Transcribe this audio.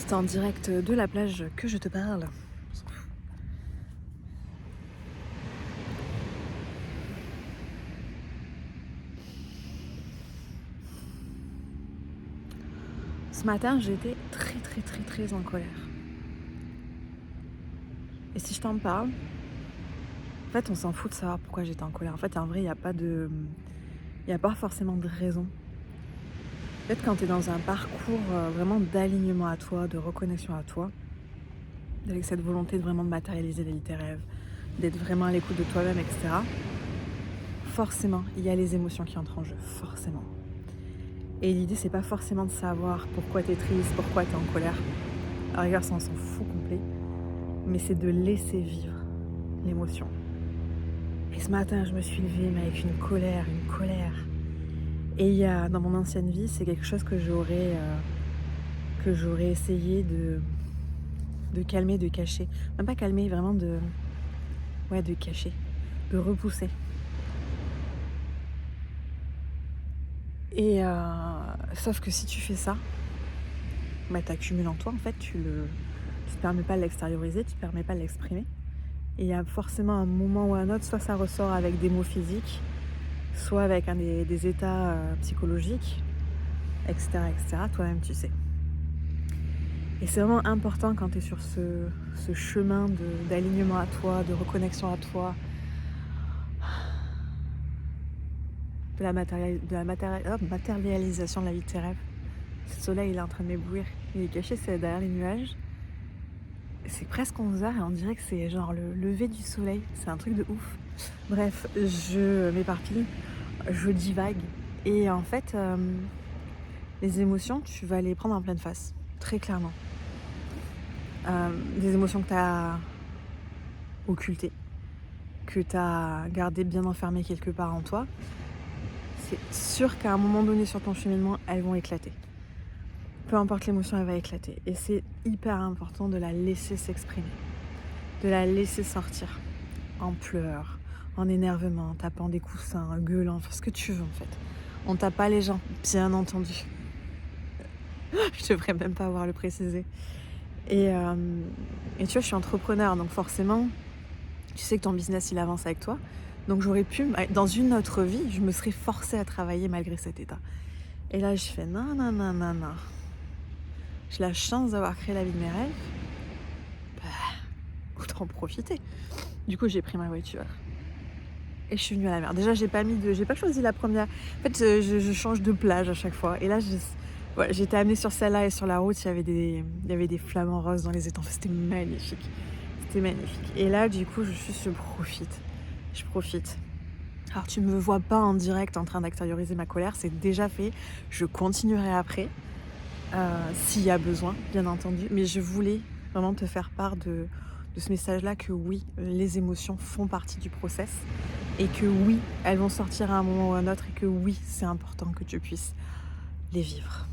C'est en direct de la plage que je te parle. Ce matin, j'étais très en colère. Et si je t'en parle, en fait, on s'en fout de savoir pourquoi j'étais en colère. En fait, en vrai, il n'y a pas forcément de raison. En fait, quand tu es dans un parcours vraiment d'alignement à toi, de reconnexion à toi, avec cette volonté de vraiment de matérialiser tes rêves, d'être vraiment à l'écoute de toi-même, etc., forcément, il y a les émotions qui entrent en jeu, forcément. Et l'idée, c'est pas forcément de savoir pourquoi tu es triste, pourquoi tu es en colère. À la rigueur, ça, on s'en fout complet. Mais c'est de laisser vivre l'émotion. Et ce matin, je me suis levée, mais avec une colère. Et il y a, dans mon ancienne vie, c'est quelque chose que j'aurais essayé de calmer, de cacher. Même pas calmer, vraiment de cacher, de repousser. Et sauf que si tu fais ça, t'accumules en toi, en fait, tu te permets pas de l'extérioriser, tu te permets pas de l'exprimer. Et il y a forcément un moment ou un autre, soit ça ressort avec des mots physiques, soit avec des états psychologiques, etc., etc. Toi-même, tu sais. Et c'est vraiment important quand tu es sur ce chemin d'alignement à toi, de reconnexion à toi, de la matérialisation de la vie de tes rêves. Ce soleil, il est en train de m'éblouir. Il est caché, c'est derrière les nuages. C'est presque 11h et on dirait que c'est genre le lever du soleil. C'est un truc de ouf. Bref, je m'éparpille, je divague. Et en fait, les émotions, tu vas les prendre en pleine face, très clairement. Des émotions que tu as occultées, que tu as gardées bien enfermées quelque part en toi, c'est sûr qu'à un moment donné sur ton cheminement, elles vont éclater. Peu importe l'émotion, elle va éclater. Et c'est hyper important de la laisser s'exprimer, de la laisser sortir en pleurs, en énervement, en tapant des coussins, en gueulant, enfin ce que tu veux en fait. On tape pas les gens, bien entendu. Je devrais même pas avoir le préciser. Et tu vois, je suis entrepreneur, donc forcément, tu sais que ton business, il avance avec toi. Donc j'aurais pu, dans une autre vie, je me serais forcée à travailler malgré cet état. Et là, je fais non. J'ai la chance d'avoir créé la vie de mes rêves. Autant en profiter. Du coup, j'ai pris ma voiture. Et je suis venue à la mer. Déjà, j'ai pas choisi la première. En fait, je change de plage à chaque fois. Et là, j'étais amenée sur celle-là et sur la route, il y avait des flamants roses dans les étangs. C'était magnifique. Et là, du coup, je profite. Alors, tu me vois pas en direct en train d'extérioriser ma colère, c'est déjà fait. Je continuerai après, s'il y a besoin, bien entendu. Mais je voulais vraiment te faire part de ce message-là que oui, les émotions font partie du process. Et que oui, elles vont sortir à un moment ou à un autre. Et que oui, c'est important que tu puisses les vivre.